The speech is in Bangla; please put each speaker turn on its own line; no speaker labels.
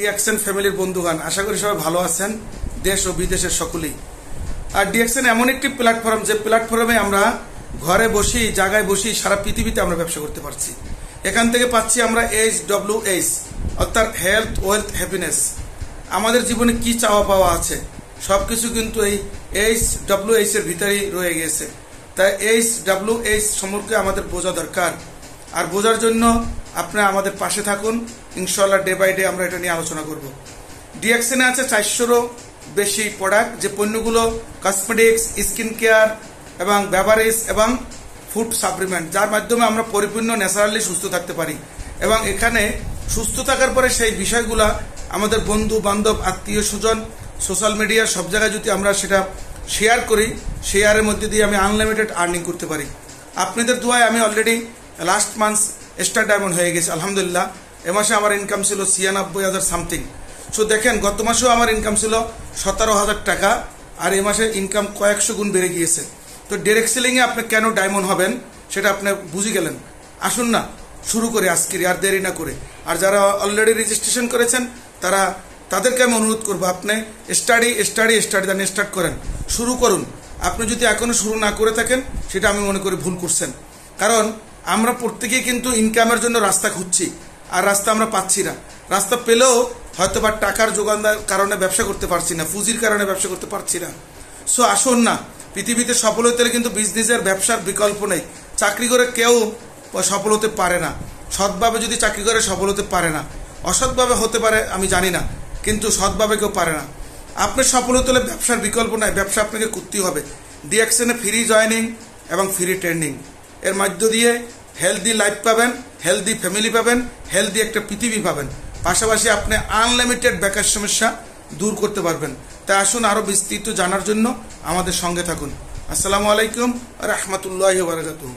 ডিএক্সএন ফ্যামিলির বন্ধুগান, আশা করি সবাই ভালো আছেন, দেশ ও বিদেশের সকলেই। আর ডিএক্সএন এমন একটি প্ল্যাটফর্ম, যে প্ল্যাটফর্মে আমরা ঘরে বসি, জায়গায় বসি সারা পৃথিবীতে আমরা ব্যবসা করতে পারছি। এখান থেকে পাচ্ছি আমরা HWH, অর্থাৎ হেলথ, ওয়েলথ, হ্যাপিনেস। আমাদের জীবনে কি চাওয়া পাওয়া আছে সবকিছু কিন্তু এই HWH এর ভিতরেই রয়ে গেছে। তাই HWH সম্পর্কে আমাদের বোঝা দরকার। আর বোঝার জন্য আপনারা আমাদের পাশে থাকুন, ইনশাআল্লাহ ডে বাই ডে আমরা এটা নিয়ে আলোচনা করব। ডিএক্সএনে আছে 400-রও বেশি প্রোডাক্ট, যে পণ্যগুলো কসমেটিক্স, স্কিন কেয়ার এবং বেভারেজ এবং ফুড সাপ্লিমেন্ট, যার মাধ্যমে আমরা পরিপূর্ণ ন্যাচারালি সুস্থ থাকতে পারি। এবং এখানে সুস্থ থাকার পরে সেই বিষয়গুলা আমাদের বন্ধু বান্ধব, আত্মীয় স্বজন, সোশ্যাল মিডিয়া সব জায়গায় যদি আমরা সেটা শেয়ার করি, শেয়ারের মধ্যে দিয়ে আমি আনলিমিটেড আর্নিং করতে পারি। আপনাদের দোয়ায় আমি already last month star diamond হয়ে গেছে, আলহামদুলিল্লাহ। এ মাসে আমার ইনকাম ছিল 96,000 সামথিং। সো দেখেন, গত মাসেও আমার ইনকাম ছিল 17,000 টাকা, আর এই মাসে ইনকাম কয়েকশো গুণ বেড়ে গিয়েছে। তো ডাইরেক্ট সেলিংয়ে আপনি কেন ডায়মন্ড হবেন সেটা আপনি বুঝে গেলেন। আসুন না শুরু করে আজকে, আর দেরি না করে। আর যারা অলরেডি রেজিস্ট্রেশন করেছেন তাদেরকে আমি অনুরোধ করবো, আপনি স্টাডি দেন স্টার্ট করেন, শুরু করুন। আপনি যদি এখনো শুরু না করে থাকেন, সেটা আমি মনে করি ভুল করছেন। কারণ আমরা প্রত্যেকেই কিন্তু ইনকামের জন্য রাস্তা খুঁজছি, আর রাস্তা আমরা পাচ্ছি না। রাস্তা পেলেও হয়তো বা টাকার যোগানের কারণে ব্যবসা করতে পারছি না, পুঁজির কারণে ব্যবসা করতে পারছি না। সো আসুন না, পৃথিবীতে সফল হতে হলে কিন্তু বিজনেসের, ব্যবসার বিকল্প নেই। চাকরি করে কেউ সফল হতে পারে না। সৎভাবে যদি চাকরি করে সফল হতে পারে না, অসৎভাবে হতে পারে আমি জানি না, কিন্তু সৎভাবে কেউ পারে না। আপনি সফল হতে হলে ব্যবসার বিকল্প নাই, ব্যবসা আপনাকে করতেই হবে। ডিএক্সএনে ফ্রি জয়নিং এবং ফ্রি ট্রেনিং, এর মধ্য দিয়ে হেলদি লাইফ পাবেন, হেলদি ফ্যামিলি পাবেন, হেলদি একটা পৃথিবী পাবেন। পাশাপাশি আপনি আনলিমিটেড বেকার সমস্যা দূর করতে পারবেন। তাই আসুন, আরও বিস্তৃত জানার জন্য আমাদের সঙ্গে থাকুন। আসসালামু আলাইকুম রহমতুল্লাহি ওয়া বারাকাতুহু।